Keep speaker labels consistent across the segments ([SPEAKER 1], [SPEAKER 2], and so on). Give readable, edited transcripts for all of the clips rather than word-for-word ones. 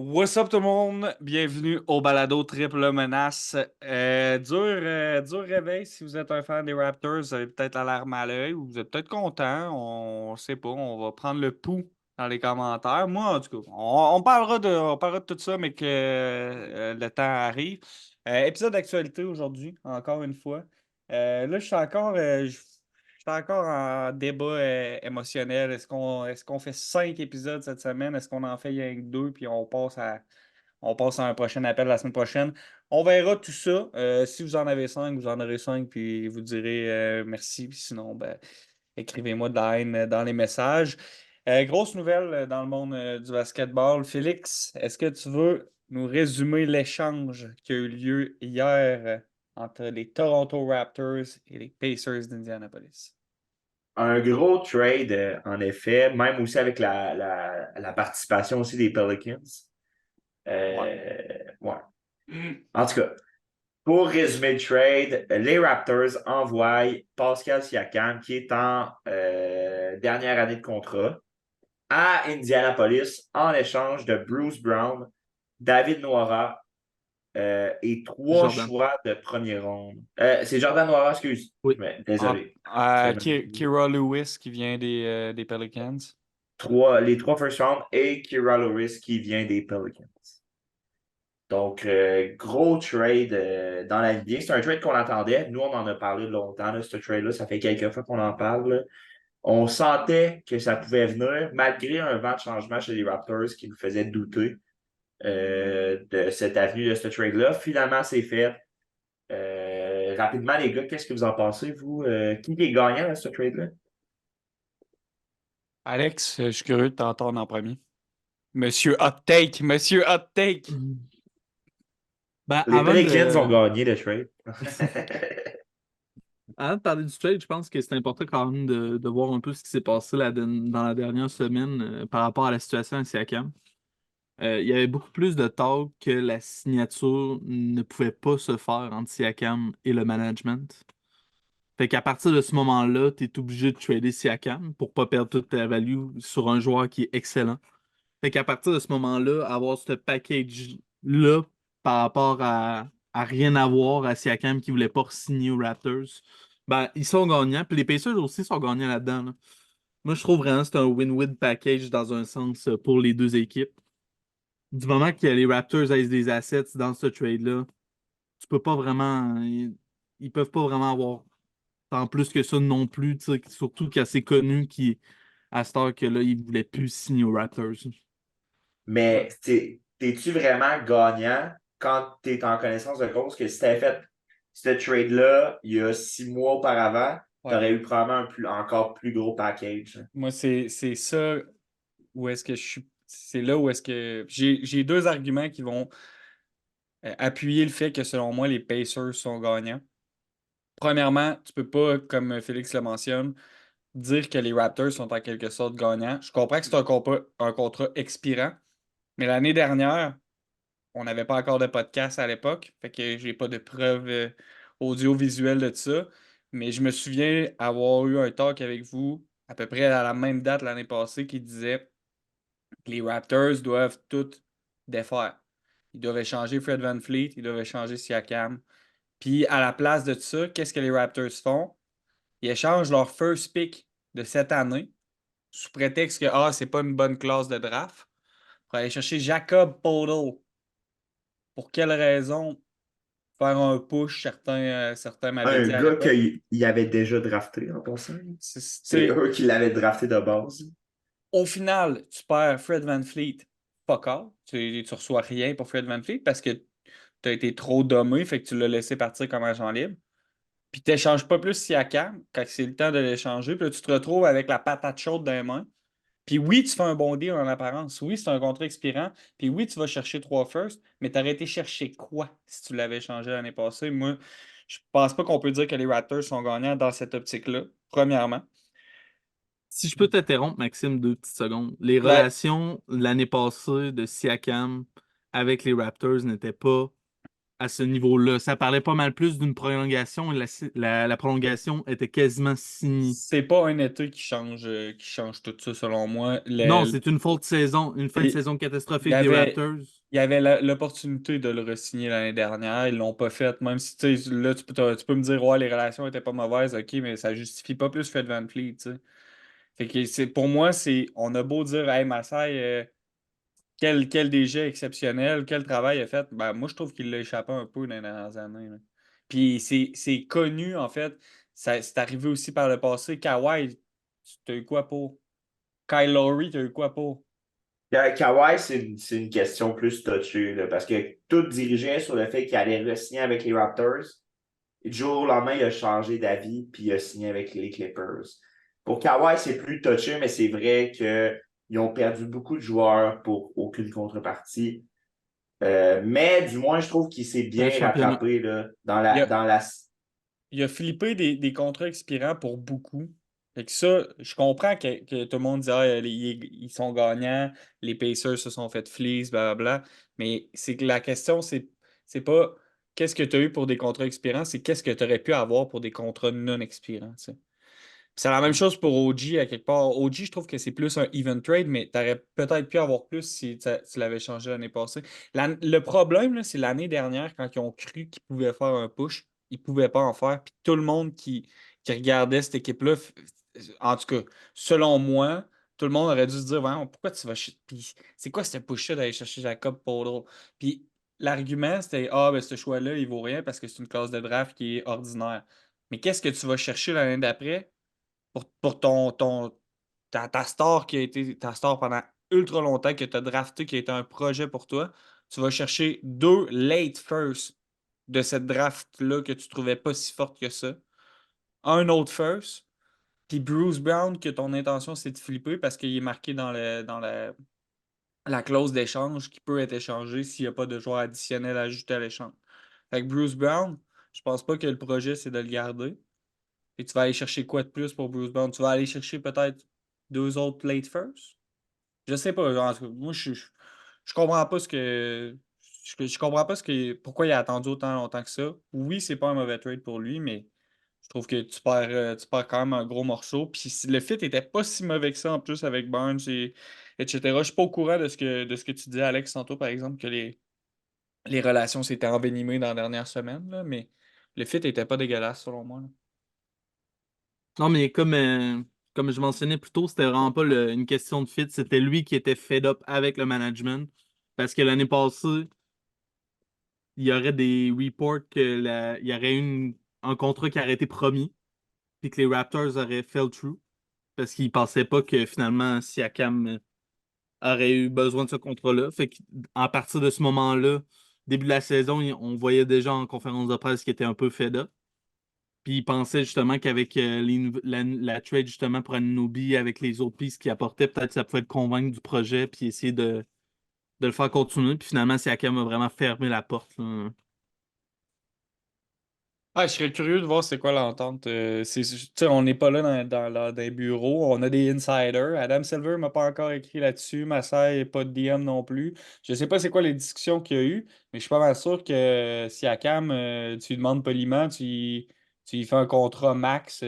[SPEAKER 1] What's up tout le monde? Bienvenue au balado Triple Menace. Dur réveil si vous êtes un fan des Raptors, vous avez peut-être la larme à l'œil ou vous êtes peut-être content, on sait pas, on va prendre le pouls dans les commentaires. Moi, en tout cas, on parlera de tout ça, mais que le temps arrive. Épisode d'actualité aujourd'hui, encore une fois. Là, je suis encore en débat émotionnel. Est-ce qu'on fait 5 épisodes cette semaine? Est-ce qu'on en fait rien que deux, puis on passe à un prochain appel la semaine prochaine? On verra tout ça. Si vous en avez 5, vous en aurez 5, puis vous direz merci. Puis sinon, ben, écrivez-moi de la haine dans les messages. Grosse nouvelle dans le monde du basketball. Félix, est-ce que tu veux nous résumer l'échange qui a eu lieu hier entre les Toronto Raptors et les Pacers d'Indianapolis?
[SPEAKER 2] Un gros trade, en effet, même aussi avec la participation aussi des Pelicans.
[SPEAKER 1] Ouais.
[SPEAKER 2] Ouais. En tout cas, pour résumer le trade, les Raptors envoient Pascal Siakam, qui est en dernière année de contrat, à Indianapolis en échange de Bruce Brown, David Noira et trois
[SPEAKER 1] Jordan.
[SPEAKER 2] choix de première ronde. C'est Jordan Noira, excuse.
[SPEAKER 1] Oui.
[SPEAKER 2] Désolé.
[SPEAKER 1] Kira Lewis qui vient des Pelicans.
[SPEAKER 2] Les trois first round et Kira Lewis qui vient des Pelicans. Donc, gros trade dans la NBA. C'est un trade qu'on attendait. Nous, on en a parlé longtemps, là, ce trade-là. Ça fait quelques fois qu'on en parle, là. On sentait que ça pouvait venir, malgré un vent de changement chez les Raptors qui nous faisait douter de cette avenue de ce trade-là. Finalement, c'est fait. Rapidement, les gars, qu'est-ce que vous en pensez, vous? Qui est gagnant dans ce trade-là?
[SPEAKER 1] Alex, je suis curieux de t'entendre en premier. Monsieur Hot Take, Monsieur Hot Take.
[SPEAKER 3] Mhm. Ben,
[SPEAKER 2] Les Pelicans ont gagné le trade.
[SPEAKER 3] avant de parler du trade, je pense que c'est important quand même de voir un peu ce qui s'est passé dans la dernière semaine par rapport à la situation à Siakam. Il y avait beaucoup plus de talk que la signature ne pouvait pas se faire entre Siakam et le management. Fait qu'à partir de ce moment-là, tu es obligé de trader Siakam pour pas perdre toute ta value sur un joueur qui est excellent. Fait qu'à partir de ce moment-là, avoir ce package-là par rapport à rien avoir à Siakam qui voulait pas signer aux Raptors, ben, ils sont gagnants. Puis les Pacers aussi sont gagnants là-dedans, là. Moi, je trouve vraiment que c'est un win-win package dans un sens pour les deux équipes. Du moment que les Raptors aient des assets dans ce trade-là, tu peux pas vraiment. Ils peuvent pas vraiment avoir tant plus que ça non plus, tu sais, surtout qu'il y a assez connu qui, à cette heure que là, ils voulaient plus signer aux Raptors.
[SPEAKER 2] Mais t'es-tu vraiment gagnant quand tu es en connaissance de cause que si tu avais fait ce trade-là il y a 6 mois auparavant, tu
[SPEAKER 1] Ouais.
[SPEAKER 2] aurais eu probablement encore plus gros package.
[SPEAKER 1] Moi, c'est ça où est-ce que je suis. C'est là où est-ce que. J'ai deux arguments qui vont appuyer le fait que selon moi, les Pacers sont gagnants. Premièrement, tu peux pas, comme Félix le mentionne, dire que les Raptors sont en quelque sorte gagnants. Je comprends que c'est un contrat expirant, mais l'année dernière, on n'avait pas encore de podcast à l'époque, fait que j'ai pas de preuves audiovisuelles de ça. Mais je me souviens avoir eu un talk avec vous à peu près à la même date l'année passée qui disait que les Raptors doivent tout défaire. Ils doivent échanger Fred VanVleet, ils doivent échanger Siakam. Puis à la place de ça, qu'est-ce que les Raptors font? Ils échangent leur first pick de cette année sous prétexte que c'est pas une bonne classe de draft pour aller chercher Jacob Poeltl. Pour quelle raison faire un push? Certains m'avaient
[SPEAKER 2] Un
[SPEAKER 1] dit à
[SPEAKER 2] gars
[SPEAKER 1] l'époque.
[SPEAKER 2] qu'il avait déjà drafté en passant.
[SPEAKER 1] Tu
[SPEAKER 2] C'est
[SPEAKER 1] sais,
[SPEAKER 2] eux qui l'avaient drafté de base.
[SPEAKER 1] au final, tu perds Fred VanVleet, fuck all. Tu reçois rien pour Fred VanVleet parce que tu as été trop dommé, fait que tu l'as laissé partir comme agent libre. Puis tu n'échanges pas plus Siakam quand c'est le temps de l'échanger. Puis là, tu te retrouves avec la patate chaude dans les mains. Puis oui, tu fais un bon deal en apparence. Oui, c'est un contrat expirant. Puis oui, tu vas chercher 3 firsts, mais tu aurais été chercher quoi si tu l'avais changé l'année passée? Moi, je pense pas qu'on peut dire que les Raptors sont gagnants dans cette optique-là, premièrement.
[SPEAKER 3] Si je peux t'interrompre, Maxime, 2 petites secondes. Les
[SPEAKER 1] Ouais.
[SPEAKER 3] relations l'année passée de Siakam avec les Raptors n'étaient pas à ce niveau-là. Ça parlait pas mal plus d'une prolongation. La prolongation était quasiment signée.
[SPEAKER 1] C'est pas un été qui change tout ça, selon moi.
[SPEAKER 3] Non, c'est une faute de saison, une fin de
[SPEAKER 1] Il
[SPEAKER 3] saison
[SPEAKER 1] il y
[SPEAKER 3] catastrophique des
[SPEAKER 1] avait,
[SPEAKER 3] Raptors.
[SPEAKER 1] il y avait l'opportunité de le re-signer l'année dernière. Ils l'ont pas fait. Même si tu sais, là, tu peux me dire, ouais, les relations étaient pas mauvaises, ok, mais ça justifie pas plus Fred VanVleet, tu sais. Fait que pour moi, on a beau dire, hey, Masai, quel DG exceptionnel, quel travail il a fait. Ben, moi, je trouve qu'il l'a échappé un peu dans les dernières années, là. Puis c'est connu, en fait. C'est arrivé aussi par le passé. Kawhi, tu as eu quoi pour? Kyle Lowry, tu as eu quoi pour?
[SPEAKER 2] Kawhi, c'est une question plus touchée, là, parce que tout dirigeait sur le fait qu'il allait re-signer avec les Raptors. Et du jour au lendemain, il a changé d'avis, puis il a signé avec les Clippers. Pour Kawhi, c'est plus touché, mais c'est vrai qu'ils ont perdu beaucoup de joueurs pour aucune contrepartie. Mais du moins, je trouve qu'il s'est
[SPEAKER 3] C'est un
[SPEAKER 2] bien
[SPEAKER 3] championnat.
[SPEAKER 2] rattrapé là,
[SPEAKER 1] Il a,
[SPEAKER 2] dans la.
[SPEAKER 1] il a flippé des contrats expirants pour beaucoup. Fait que ça, je comprends que tout le monde dit ah, ils sont gagnants, les Pacers se sont fait fleece, blablabla. Mais c'est que la question, c'est pas qu'est-ce que tu as eu pour des contrats expirants, c'est qu'est-ce que tu aurais pu avoir pour des contrats non expirants, tu sais. C'est la même chose pour OG à quelque part. OG, je trouve que c'est plus un even trade, mais tu aurais peut-être pu avoir plus si tu l'avais changé l'année passée. Le problème, là, c'est l'année dernière, quand ils ont cru qu'ils pouvaient faire un push, ils ne pouvaient pas en faire. Puis tout le monde qui regardait cette équipe-là, en tout cas, selon moi, tout le monde aurait dû se dire Voyons, pourquoi tu vas. Puis c'est quoi ce push-là d'aller chercher Jacob Poeltl? Puis l'argument, c'était Ah, ben ce choix-là, il vaut rien parce que c'est une classe de draft qui est ordinaire. Mais qu'est-ce que tu vas chercher l'année d'après? Pour ta star qui a été ta star pendant ultra longtemps, que tu as drafté, qui a été un projet pour toi, tu vas chercher deux late first de cette draft-là que tu trouvais pas si forte que ça. Un autre first, puis Bruce Brown, que ton intention c'est de flipper parce qu'il est marqué dans la clause d'échange qui peut être échangée s'il n'y a pas de joueur additionnel à ajouter à l'échange. Fait que Bruce Brown, je pense pas que le projet c'est de le garder. Et tu vas aller chercher quoi de plus pour Bruce Brown? Tu vas aller chercher peut-être deux autres late first? Je sais pas. En tout cas, moi, je comprends pas ce que. Je comprends pas pourquoi il a attendu autant longtemps que ça. Oui, c'est pas un mauvais trade pour lui, mais je trouve que tu perds quand même un gros morceau. Puis le fit était pas si mauvais que ça en plus avec Barnes etc. Je suis pas au courant de ce que tu disais, Alex, tantôt, par exemple, que les relations s'étaient envenimées dans la dernière semaine, là, mais le fit était pas dégueulasse selon moi, là.
[SPEAKER 3] Non, mais comme je mentionnais plus tôt, c'était vraiment pas une question de fit. C'était lui qui était fed up avec le management. Parce que l'année passée, il y aurait des reports il y aurait un contrat qui aurait été promis, puis que les Raptors auraient fell through. Parce qu'ils pensaient pas que finalement Siakam aurait eu besoin de ce contrat-là. Fait qu'à partir de ce moment-là, début de la saison, on voyait déjà en conférence de presse qu'il était un peu fed up. Puis il pensait justement qu'avec la trade justement pour Anunoby, avec les autres pistes qu'il apportait, peut-être que ça pouvait le convaincre du projet puis essayer de le faire continuer. Puis finalement, Siakam a vraiment fermé la porte, là.
[SPEAKER 1] Ah, je serais curieux de voir c'est quoi l'entente. Tu sais, on n'est pas là dans les bureaux. On a des insiders. Adam Silver m'a pas encore écrit là-dessus. Masai n'est pas de DM non plus. Je sais pas c'est quoi les discussions qu'il y a eu, mais je suis pas mal sûr que si Akam, tu lui demandes poliment, tu lui fais un contrat max.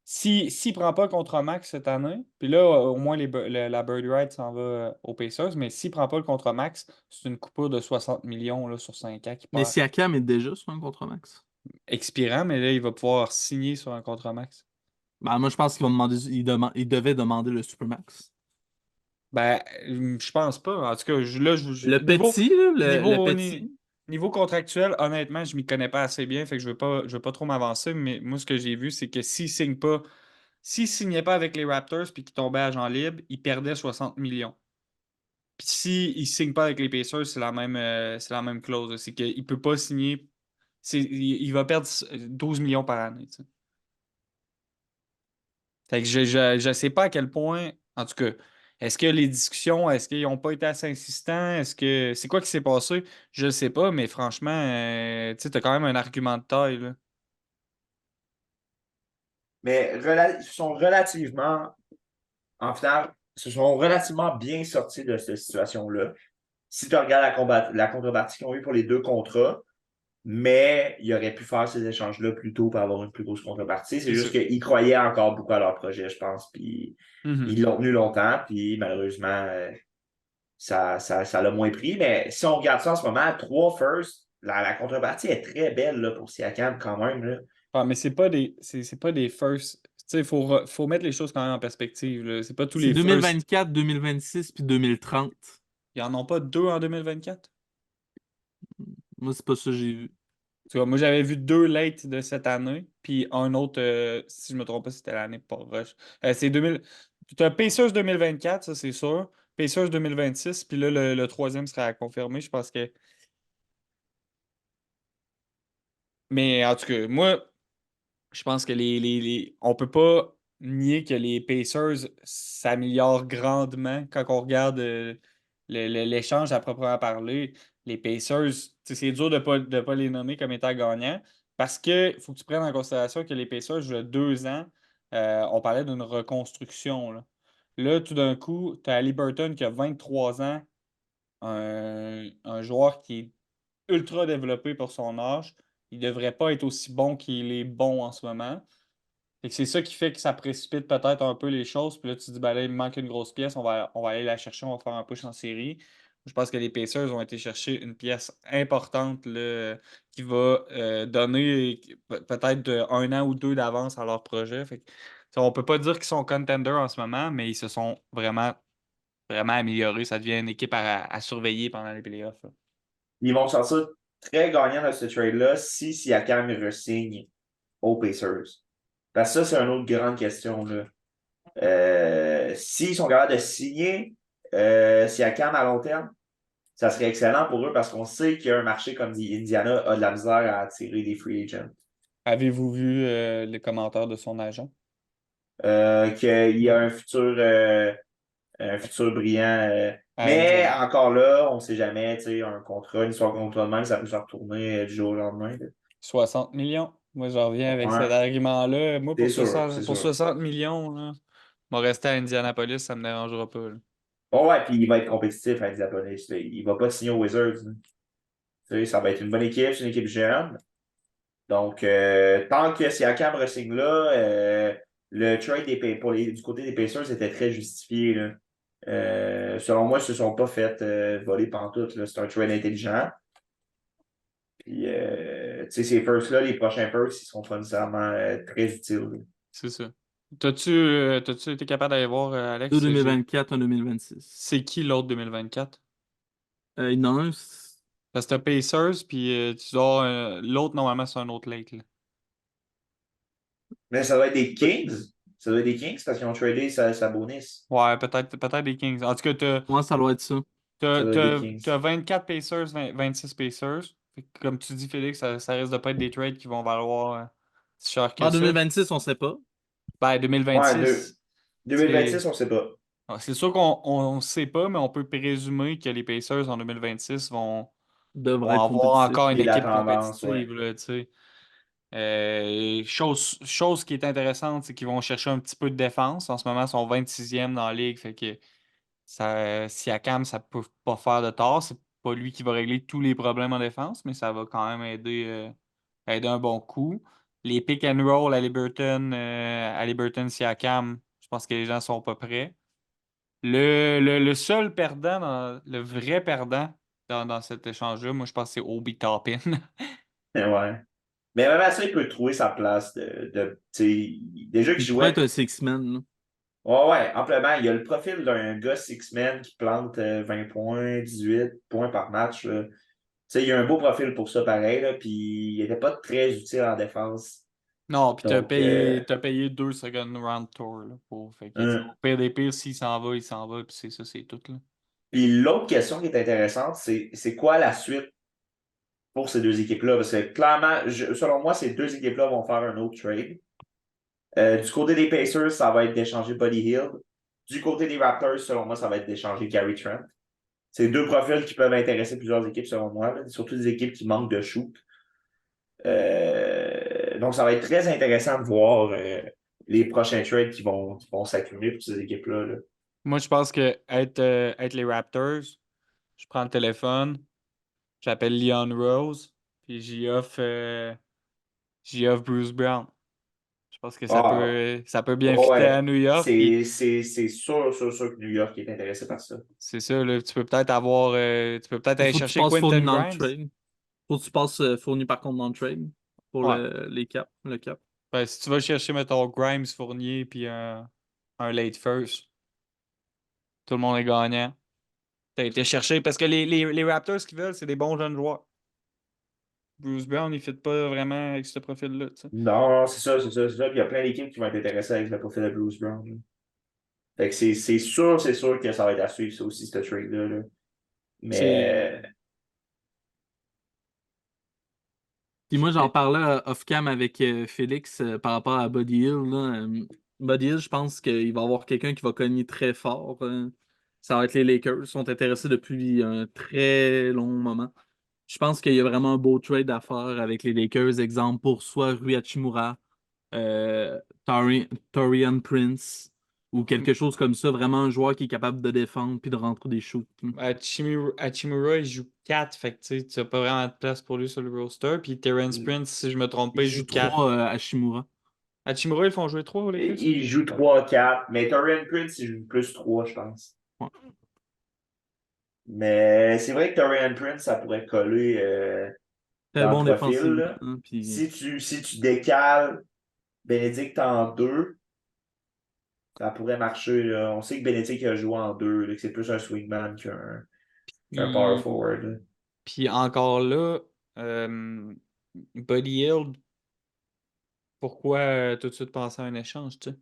[SPEAKER 1] S'il prend pas un contrat max cette année, puis là, au moins la Bird Right s'en va aux Pacers, mais s'il prend pas le contrat max, c'est une coupure de 60 millions là, sur 5 ans qui
[SPEAKER 3] Mais
[SPEAKER 1] perd.
[SPEAKER 3] Siakam est déjà sur un contrat max.
[SPEAKER 1] Expirant, mais là, il va pouvoir signer sur un contrat max.
[SPEAKER 3] Ben, moi, je pense qu'il va demander, il devait demander le Supermax.
[SPEAKER 1] Ben, je pense pas. En tout cas,
[SPEAKER 3] Le petit, là, le
[SPEAKER 1] niveau,
[SPEAKER 3] petit.
[SPEAKER 1] niveau contractuel, honnêtement, je m'y connais pas assez bien, fait que je veux pas trop m'avancer, mais moi, ce que j'ai vu, c'est que s'il signait pas avec les Raptors puis qu'il tombait agent libre, il perdait 60 millions. Puis s'il signe pas avec les Pacers, c'est la même clause, là. C'est qu'il peut pas signer. Il va perdre 12 millions par année, tu sais. Fait que je sais pas à quel point, en tout cas, est-ce que les discussions, est-ce qu'ils n'ont pas été assez insistants? C'est quoi qui s'est passé? Je ne sais pas, mais franchement, tu sais, t'as quand même un argument de taille, là.
[SPEAKER 2] Mais ils sont relativement, en final, se sont relativement bien sortis de cette situation-là. Si tu regardes la contrepartie qu'ils ont eu pour les deux contrats, mais il aurait pu faire ces échanges-là plus tôt pour avoir une plus grosse contrepartie. C'est
[SPEAKER 1] C'est
[SPEAKER 2] juste
[SPEAKER 1] ça.
[SPEAKER 2] qu'ils croyaient encore beaucoup à leur projet, je pense, puis
[SPEAKER 1] Mhm.
[SPEAKER 2] ils l'ont tenu longtemps, puis malheureusement, ça l'a moins pris. Mais si on regarde ça en ce moment, 3 firsts, la contrepartie est très belle là, pour Siakam quand même. Là.
[SPEAKER 1] Ah, mais c'est pas des first. Tu sais, faut mettre les choses quand même en perspective, là. C'est pas tous
[SPEAKER 3] C'est
[SPEAKER 1] les first.
[SPEAKER 3] 2024, 2026 puis 2030.
[SPEAKER 1] Il y en ont pas deux en 2024.
[SPEAKER 3] Moi, c'est pas ça que j'ai vu.
[SPEAKER 1] Tu vois, moi, j'avais vu deux late de cette année, puis un autre, si je me trompe pas, c'était l'année pas rush. C'est 2000. Tu as Pacers 2024, ça c'est sûr. Pacers 2026, puis là, le troisième sera à confirmer, je pense que. Mais en tout cas, moi, je pense que on peut pas nier que les Pacers s'améliorent grandement quand on regarde l'échange à proprement parler. Les Pacers, tu sais, c'est dur de pas les nommer comme étant gagnants parce que faut que tu prennes en considération que les Pacers, il y a 2 ans, on parlait d'une reconstruction. Là, tout d'un coup, tu as Haliburton qui a 23 ans, un joueur qui est ultra développé pour son âge. Il devrait pas être aussi bon qu'il est bon en ce moment. Fait que c'est ça qui fait que ça précipite peut-être un peu les choses. Puis là, tu te dis, ben là, il me manque une grosse pièce, on va aller la chercher, on va faire un push en série. Je pense que les Pacers ont été chercher une pièce importante là, qui va donner peut-être 1 an ou 2 d'avance à leur projet. Fait que, on peut pas dire qu'ils sont contenders en ce moment, mais ils se sont vraiment améliorés. Ça devient une équipe à surveiller pendant les playoffs, là.
[SPEAKER 2] Ils vont sortir très gagnants de ce trade-là si Siakam re-signe aux Pacers. Parce que ça, c'est une autre grande question. Là. S'ils sont capables de signer Siakam à long terme, ça serait excellent pour eux parce qu'on sait qu'il y a un marché comme dit Indiana a de la misère à attirer des free agents.
[SPEAKER 1] Avez-vous vu les commentaires de son agent?
[SPEAKER 2] Qu'il y a un futur brillant.
[SPEAKER 1] À
[SPEAKER 2] Mais
[SPEAKER 1] Indiana.
[SPEAKER 2] encore là, on ne sait jamais, tu sais, un contrat, une histoire de contrat de même, ça peut se retourner du jour au lendemain. Là.
[SPEAKER 1] 60 millions. Moi, je reviens avec cet
[SPEAKER 2] Ouais,
[SPEAKER 1] argument-là. Moi,
[SPEAKER 2] c'est sûr, c'est
[SPEAKER 1] pour
[SPEAKER 2] sûr.
[SPEAKER 1] 60 millions, là, moi, rester à Indianapolis, ça me dérangera pas, là.
[SPEAKER 2] Bon, ouais, puis il va être compétitif à Indianapolis. Là. Il va pas signer aux Wizards. Là. Tu sais, ça va être une bonne équipe, c'est une équipe jeune. Donc, tant que Siakam re-signe là, le trade du côté des Pacers était très justifié. Là. Selon moi, ils ne se sont pas fait voler pantoute. Là. C'est un trade intelligent. Puis, tu sais, ces firsts-là, les prochains firsts, ils seront pas nécessairement très utiles. Là.
[SPEAKER 1] C'est ça. T'as-tu été capable d'aller voir,
[SPEAKER 3] Deux
[SPEAKER 1] Alex?
[SPEAKER 3] 2024, un 2026.
[SPEAKER 1] C'est qui l'autre 2024?
[SPEAKER 3] Il y en a un.
[SPEAKER 1] Parce que t'as Pacers, puis tu dois l'autre, normalement, c'est un autre late, là.
[SPEAKER 2] Mais ça va être des Kings. Ça doit être des Kings parce qu'ils ont tradé Sabonis.
[SPEAKER 1] Ouais, peut-être des Kings. En tout cas,
[SPEAKER 3] Moi, ça doit être ça.
[SPEAKER 2] Ça doit être des Kings.
[SPEAKER 1] t'as 24 Pacers, 26 Pacers. Fait que comme tu dis, Félix, ça risque de pas être des trades qui vont valoir si cher que
[SPEAKER 3] En
[SPEAKER 1] ça.
[SPEAKER 3] 2026, on sait pas.
[SPEAKER 1] Ben,
[SPEAKER 2] Ouais,
[SPEAKER 1] 2026,
[SPEAKER 2] 2026,
[SPEAKER 1] c'est
[SPEAKER 2] on ne sait pas.
[SPEAKER 1] c'est sûr qu'on sait pas, mais on peut présumer que les Pacers en 2026 vont
[SPEAKER 3] Devrait être
[SPEAKER 1] avoir
[SPEAKER 3] compétitif.
[SPEAKER 1] encore une
[SPEAKER 2] Et la
[SPEAKER 1] équipe
[SPEAKER 2] tendance, ouais.
[SPEAKER 1] compétitive, là, tu sais. Chose qui est intéressante, c'est qu'ils vont chercher un petit peu de défense. En ce moment, ils sont 26e dans la ligue, fait que Siakam, ça peut pas faire de tort. C'est pas lui qui va régler tous les problèmes en défense, mais ça va quand même aider un bon coup. Les pick and roll à Liberton, Siakam, je pense que les gens sont pas prêts. Le seul perdant, le vrai perdant dans cet échange-là, moi je pense que c'est Obi Toppin.
[SPEAKER 2] Ouais. Mais même à ça, il peut trouver sa place tu sais, déjà qu'il
[SPEAKER 3] Il pourrait
[SPEAKER 2] jouait.
[SPEAKER 3] être un six-man, là.
[SPEAKER 2] Ouais, ouais, amplement. Il a le profil d'un gars six-man qui plante 20 points, 18 points par match. Là. Tu sais, il a un beau profil pour ça, pareil, là, puis il n'était pas très utile en défense.
[SPEAKER 1] Non, puis
[SPEAKER 2] Donc,
[SPEAKER 1] t'as payé 2 second round tour là, fait que, tu sais,
[SPEAKER 2] hein.
[SPEAKER 1] au pire des pires, s'il s'en va, puis c'est ça, c'est tout, là.
[SPEAKER 2] Puis l'autre question qui est intéressante, c'est quoi la suite pour ces deux équipes-là? Parce que clairement, selon moi, ces deux équipes-là vont faire un autre trade. Du côté des Pacers, ça va être d'échanger Buddy Hield. Du côté des Raptors, selon moi, ça va être d'échanger Gary Trent. C'est deux profils qui peuvent intéresser plusieurs équipes, selon moi, là, surtout des équipes qui manquent de shoot. Donc, ça va être très intéressant de voir les prochains trades qui vont s'accumuler pour ces équipes-là. Là.
[SPEAKER 1] Moi, je pense que être les Raptors, je prends le téléphone, j'appelle Leon Rose, Puis j'y offre Bruce Brown. Je pense que
[SPEAKER 2] Ah,
[SPEAKER 1] ça peut bien fitter à
[SPEAKER 2] ouais.
[SPEAKER 1] New York. Puis
[SPEAKER 2] C'est sûr que New York est intéressé par ça.
[SPEAKER 1] c'est ça, là, tu peux peut-être
[SPEAKER 3] Il
[SPEAKER 1] aller
[SPEAKER 3] faut que tu
[SPEAKER 1] chercher
[SPEAKER 3] passes fourni
[SPEAKER 1] Quentin
[SPEAKER 3] dans le
[SPEAKER 1] Grimes.
[SPEAKER 3] trade. Faut que tu passes fourni par contre dans le trade pour
[SPEAKER 1] Ouais.
[SPEAKER 3] les caps, le cap.
[SPEAKER 1] Ben, si tu vas chercher, mettons, Grimes, Fournier, puis un late first, tout le monde est gagnant. T'as été chercher parce que les Raptors, ce qu'ils veulent, c'est des bons jeunes joueurs. Bruce Brown, il ne fit pas vraiment avec ce profil-là, tu sais.
[SPEAKER 2] Non, c'est ça. Puis il y a plein d'équipes qui vont être intéressées avec le profil de Bruce Brown, là. Fait que c'est sûr que ça va être à suivre, ça aussi, ce trade-là, là.
[SPEAKER 1] C'est.
[SPEAKER 2] Mais
[SPEAKER 3] Puis moi, j'en
[SPEAKER 1] c'est-
[SPEAKER 3] parlais off-cam avec Félix par rapport à Buddy Hill. Là. Buddy Hill, je pense qu'il va y avoir quelqu'un qui va cogner très fort. Ça va être les Lakers. Ils sont intéressés depuis un très long moment. Je pense qu'il y a vraiment un beau trade à faire avec les Lakers. Exemple pour soit Rui Hachimura, Torian Prince ou quelque chose comme ça. Vraiment un joueur qui est capable de défendre puis de rentrer des shoots.
[SPEAKER 1] Hachimura, il joue 4, fait que tu n'as pas vraiment de place pour lui sur le roster. Puis Terrence Prince, si je me trompe pas,
[SPEAKER 2] il
[SPEAKER 1] il
[SPEAKER 2] joue
[SPEAKER 1] joue 4.
[SPEAKER 3] 3 Hachimura.
[SPEAKER 1] Hachimura, ils font jouer 3 aux Lakers?
[SPEAKER 2] il joue 3-4, mais Torian Prince, il joue plus 3, je pense.
[SPEAKER 3] Ouais.
[SPEAKER 2] Mais c'est vrai que Torian Prince, ça pourrait coller
[SPEAKER 3] Très
[SPEAKER 2] dans le
[SPEAKER 3] bon
[SPEAKER 2] profil,
[SPEAKER 3] défensivement.
[SPEAKER 2] là.
[SPEAKER 3] Puis
[SPEAKER 2] Si tu décales Bénédicte en 2, ça pourrait marcher, là. On sait que Bénédicte a joué en 2, là, que c'est plus un swingman qu'un power
[SPEAKER 1] Puis,
[SPEAKER 2] forward, là.
[SPEAKER 1] puis encore là, Buddy Hield, pourquoi tout de suite penser à un échange, tu sais?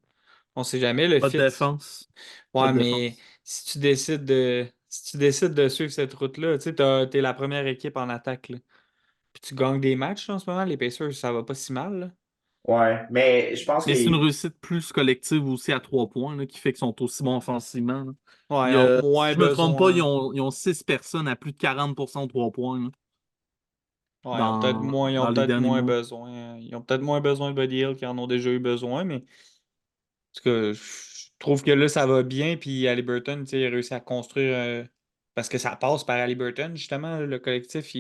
[SPEAKER 1] On sait jamais le
[SPEAKER 3] pas de
[SPEAKER 1] fit.
[SPEAKER 3] défense. Pas
[SPEAKER 1] Ouais,
[SPEAKER 3] de
[SPEAKER 1] mais
[SPEAKER 3] défense.
[SPEAKER 1] si tu décides de suivre cette route-là, tu sais, t'es la première équipe en attaque, là. Puis tu gagnes des matchs là, en ce moment, les Pacers, ça va pas si mal, là.
[SPEAKER 2] Ouais, mais je pense
[SPEAKER 3] Mais c'est une
[SPEAKER 2] que
[SPEAKER 3] réussite plus collective aussi à 3 points là, qui fait qu'ils sont aussi bons offensivement. Là.
[SPEAKER 1] Ouais, ils ont
[SPEAKER 3] Si
[SPEAKER 1] moins
[SPEAKER 3] je me trompe pas,
[SPEAKER 1] besoin.
[SPEAKER 3] ils ont 6 personnes à plus de 40% de 3 points là,
[SPEAKER 1] Ouais, ils ont
[SPEAKER 3] dans les
[SPEAKER 1] peut-être
[SPEAKER 3] derniers
[SPEAKER 1] moins
[SPEAKER 3] mois.
[SPEAKER 1] besoin. Ils ont peut-être moins besoin de Buddy Hield qu'ils en ont déjà eu besoin, mais parce que je trouve que là, ça va bien. Puis Haliburton, tu sais, il a réussi à construire. Parce que ça passe par Haliburton, justement, le collectif.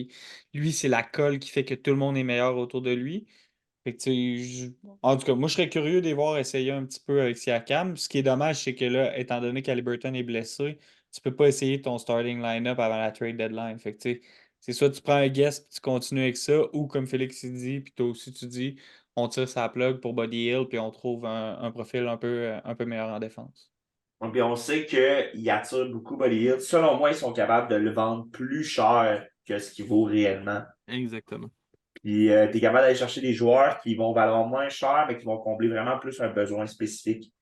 [SPEAKER 1] Lui, c'est la colle qui fait que tout le monde est meilleur autour de lui. Fait que, tu sais, en tout cas, moi, je serais curieux de les voir essayer un petit peu avec Siakam. Ce qui est dommage, c'est que là, étant donné qu'Haliburton est blessé, tu peux pas essayer ton starting line-up avant la trade deadline. Fait que, tu sais, c'est soit tu prends un guess puis tu continues avec ça, ou comme Félix il dit, puis toi aussi tu dis, on tire sa plug pour Buddy Hill, puis on trouve un profil un peu meilleur en défense.
[SPEAKER 2] puis on sait qu'il attire beaucoup Buddy Hield. Selon moi, ils sont capables de le vendre plus cher que ce qu'il vaut réellement.
[SPEAKER 3] Exactement.
[SPEAKER 2] Puis tu es capable d'aller chercher des joueurs qui vont valoir moins cher, mais qui vont combler vraiment plus un besoin spécifique.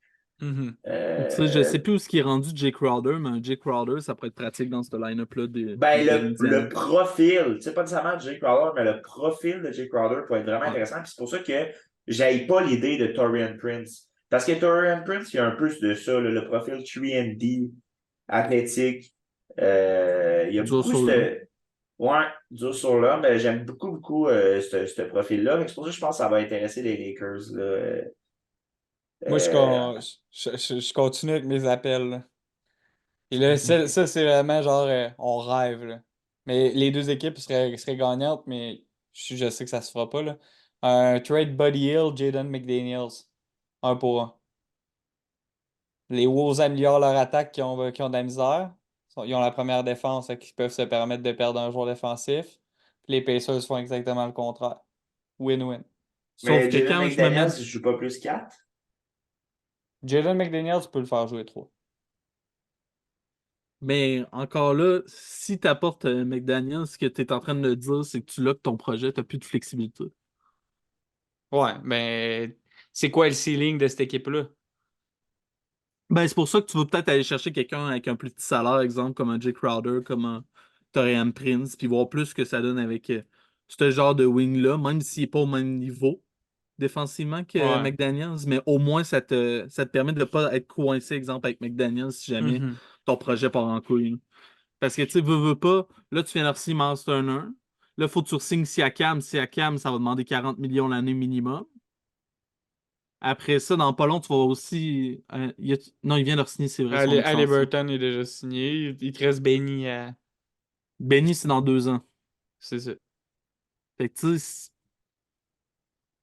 [SPEAKER 1] Mhm.
[SPEAKER 3] Tu sais, je sais
[SPEAKER 2] Euh,
[SPEAKER 3] plus où ce qui est rendu Jay Crowder, mais un Jay Crowder, ça pourrait être pratique dans ce line-up-là
[SPEAKER 2] ben,
[SPEAKER 3] d'Indiana.
[SPEAKER 2] le profil, c'est pas nécessairement Jay Crowder, mais le profil de Jay Crowder peut être vraiment
[SPEAKER 3] Ouais,
[SPEAKER 2] intéressant. Puis c'est pour ça que j'aille pas l'idée de Torian Prince. Parce que Torian Prince, il y a un peu de ça, là, le profil 3D, athlétique. Il y a
[SPEAKER 3] dur
[SPEAKER 2] beaucoup
[SPEAKER 3] sur l'homme.
[SPEAKER 2] ce. Ouais, dur sur l'homme. J'aime beaucoup ce profil-là. C'est pour ça que je pense que ça va intéresser les Lakers, là.
[SPEAKER 1] Moi,
[SPEAKER 2] Euh,
[SPEAKER 1] je continue avec mes appels, là. Et là, ça, c'est vraiment genre, on rêve, là. Mais les deux équipes seraient gagnantes, mais je sais que ça se fera pas, là. Un trade Buddy Hill, Jaden McDaniels. Un pour un. Les Wolves améliorent leur attaque qui ont de la misère. Ils ont la première défense, qui peuvent se permettre de perdre un joueur défensif. Puis les Pacers font exactement le contraire. Win-win.
[SPEAKER 3] Sauf
[SPEAKER 2] mais
[SPEAKER 3] que
[SPEAKER 2] Jaden
[SPEAKER 3] quand je me mets.
[SPEAKER 2] McDaniels, il ne joue pas plus 4.
[SPEAKER 1] Jaden McDaniels, tu peux le faire jouer 3.
[SPEAKER 3] Mais encore là, si tu apportes McDaniel, ce que tu es en train de me dire, c'est que tu lock ton projet, tu n'as plus de flexibilité.
[SPEAKER 1] Ouais, mais c'est quoi le ceiling de cette équipe-là?
[SPEAKER 3] Ben, c'est pour ça que tu veux peut-être aller chercher quelqu'un avec un plus petit salaire, exemple, comme un Jay Crowder, comme un Torian Prince, puis voir plus ce que ça donne avec ce genre de wing-là, même s'il n'est pas au même niveau défensivement que
[SPEAKER 1] Ouais.
[SPEAKER 3] McDaniels, mais au moins ça te permet de ne pas être coincé, exemple, avec McDaniels si jamais
[SPEAKER 1] Mhm.
[SPEAKER 3] ton projet part en couille. Là. Parce que tu sais, veux pas, là tu viens de signer Miles Turner, là faut que tu signes Siakam. Siakam, ça va demander 40 millions l'année minimum. Après ça, dans pas long, tu vas aussi. Non, il vient de signer, c'est vrai, son extension.
[SPEAKER 1] Haliburton est déjà signé. Il te reste Benny à.
[SPEAKER 3] Benny, c'est dans 2 ans.
[SPEAKER 1] C'est ça.
[SPEAKER 3] Fait que, tu sais,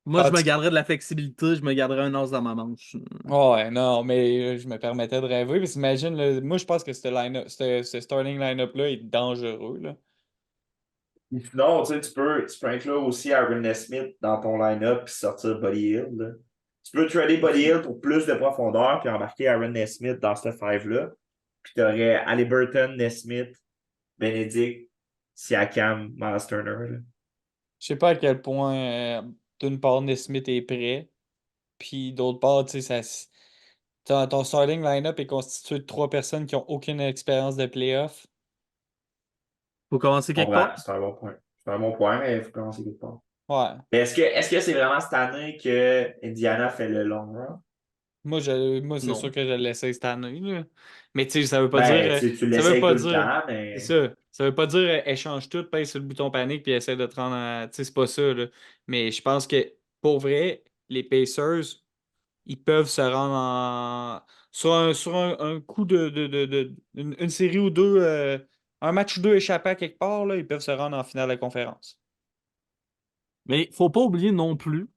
[SPEAKER 3] moi,
[SPEAKER 1] Ah,
[SPEAKER 3] je me garderais de la flexibilité, je me garderais un os dans ma manche.
[SPEAKER 1] ouais, non, mais je me permettais de rêver. Parce imagine, moi, je pense que ce starting line-up-là est dangereux, là.
[SPEAKER 2] Puis sinon, tu peux inclure aussi Aaron Nesmith dans ton line-up et sortir Buddy Hield, là. Tu peux trader Buddy Hield pour plus de profondeur puis embarquer Aaron Nesmith dans ce five-là. Puis tu aurais Haliburton, Nesmith, Benedict, Siakam, Miles Turner, là.
[SPEAKER 1] Je sais pas à quel point, d'une part, Nesmith est prêt. Puis d'autre part, tu sais, ton starting line-up est constitué de 3 personnes qui ont aucune expérience de playoff.
[SPEAKER 3] Faut commencer
[SPEAKER 2] Je
[SPEAKER 3] quelque
[SPEAKER 2] comprends,
[SPEAKER 3] part.
[SPEAKER 2] c'est un bon point. C'est un bon point, mais il faut commencer quelque part.
[SPEAKER 1] Ouais.
[SPEAKER 2] Mais est-ce que c'est vraiment cette année que Indiana fait le long run?
[SPEAKER 1] Moi, c'est sûr
[SPEAKER 3] Non.
[SPEAKER 1] que je l'essaie cette année, là. Mais tu sais, ça veut pas dire.
[SPEAKER 2] Ben, tu
[SPEAKER 1] Ça veut
[SPEAKER 2] l'essayes
[SPEAKER 1] pas
[SPEAKER 2] tout le
[SPEAKER 1] dire.
[SPEAKER 2] temps,
[SPEAKER 1] C'est
[SPEAKER 2] mais
[SPEAKER 1] ça. Ça veut pas dire échange tout, pèse sur le bouton panique puis essaie de te rendre à. Tu sais, c'est pas ça, là. Mais je pense que pour vrai, les Pacers, ils peuvent se rendre sur un coup une série ou deux, un match ou deux échappé à quelque part, là, ils peuvent se rendre en finale de conférence.
[SPEAKER 3] Mais faut pas oublier non plus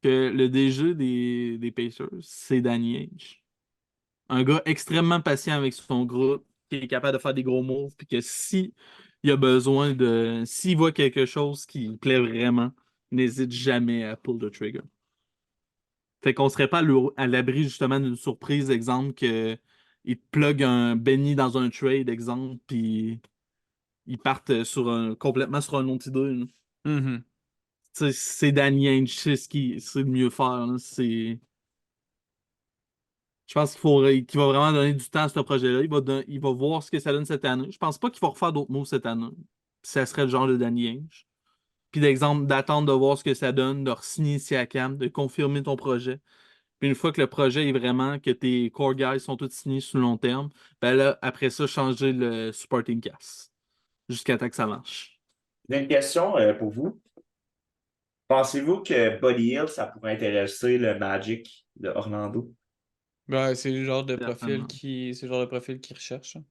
[SPEAKER 3] que le DG des Pacers, c'est Danny Ainge. Un gars extrêmement patient avec son groupe, qui est capable de faire des gros moves, puis que si il a besoin de. S'il voit quelque chose qui lui plaît vraiment, n'hésite jamais à pull the trigger. Fait qu'on serait pas à l'abri justement d'une surprise, exemple, que il te plug un Benny dans un trade, exemple, puis ils partent complètement sur un autre idée, là.
[SPEAKER 1] Mhm.
[SPEAKER 3] Tu sais, c'est Danny Ainge, c'est ce qui c'est le mieux faire, là. Je pense qu'il va vraiment donner du temps à ce projet-là. Il va voir ce que ça donne cette année. Je pense pas qu'il va refaire d'autres moves cette année. Ça serait le genre de Danny Ainge. Puis d'exemple, d'attendre de voir ce que ça donne, de re-signer Siakam, de confirmer ton projet. Puis une fois que le projet est vraiment, que tes core guys sont tous signés sur le long terme, ben là, après ça, changer le supporting cast. Jusqu'à temps que ça marche.
[SPEAKER 2] j'ai une question pour vous. Pensez-vous que Buddy Hield, ça pourrait intéresser le Magic de Orlando?
[SPEAKER 1] Ben, c'est le genre de profil
[SPEAKER 3] Certainement.
[SPEAKER 1] qui. C'est le genre de profil qu'ils recherchent, hein.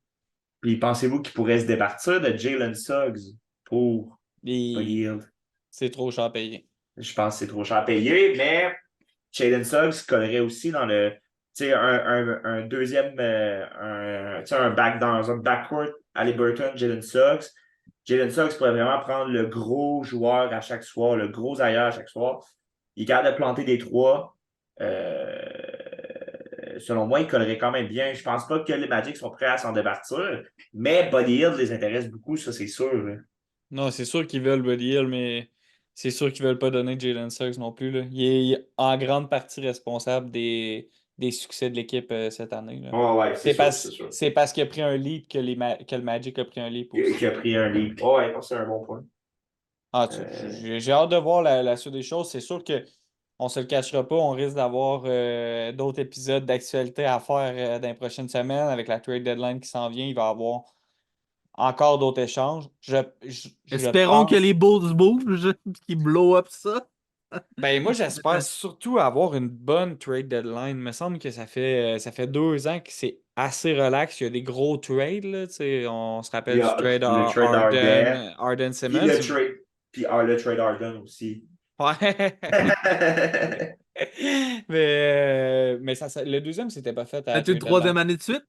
[SPEAKER 2] Puis pensez-vous qu'il pourrait se départir de Jalen Suggs pour Buddy
[SPEAKER 1] Et
[SPEAKER 2] Hield?
[SPEAKER 1] c'est trop cher payé.
[SPEAKER 2] Je pense que c'est trop cher à payer, mais Jalen Suggs collerait aussi dans le, tu sais, un deuxième, tu sais, dans un backcourt, Haliburton, Jalen Suggs. Jalen Suggs pourrait vraiment prendre le gros joueur à chaque soir, le gros ailleurs à chaque soir. Il est capable de planter des trois. Selon moi, il collerait quand même bien. Je pense pas que les Magic sont prêts à s'en départir, mais Buddy Hield les intéresse beaucoup, ça c'est sûr, là.
[SPEAKER 1] Non, c'est sûr qu'ils veulent Buddy Hield, mais c'est sûr qu'ils veulent pas donner Jalen Suggs non plus, là. Il est en grande partie responsable des succès de l'équipe cette année, là.
[SPEAKER 2] Oh, ouais, c'est sûr, c'est sûr.
[SPEAKER 1] C'est parce qu'il a pris un lead que le Magic a pris un lead
[SPEAKER 2] Qui
[SPEAKER 1] aussi.
[SPEAKER 2] a pris un livre. Oh, ouais, c'est un bon point.
[SPEAKER 1] Ah,
[SPEAKER 2] Euh,
[SPEAKER 1] j'ai hâte de voir la suite des choses. C'est sûr que on se le cachera pas, on risque d'avoir d'autres épisodes d'actualité à faire dans les prochaines semaines avec la trade deadline qui s'en vient. Il va y avoir encore d'autres échanges. Je
[SPEAKER 3] Espérons que
[SPEAKER 1] pense.
[SPEAKER 3] les Bulls bougent, qu'ils blow up ça.
[SPEAKER 1] Ben moi, j'espère surtout avoir une bonne trade deadline. Il me semble que ça fait 2 ans que c'est assez relax. Il y a des gros trades, là, tu sais. On se
[SPEAKER 2] il
[SPEAKER 1] rappelle
[SPEAKER 2] y
[SPEAKER 1] du
[SPEAKER 2] a
[SPEAKER 1] trade
[SPEAKER 2] le trade d'Arden,
[SPEAKER 1] Arden
[SPEAKER 2] puis
[SPEAKER 1] Simmons.
[SPEAKER 2] le trade Arden aussi.
[SPEAKER 1] Ouais. Mais le deuxième, c'était pas fait à la
[SPEAKER 3] C'est une
[SPEAKER 1] trade deadline.
[SPEAKER 3] troisième année de suite.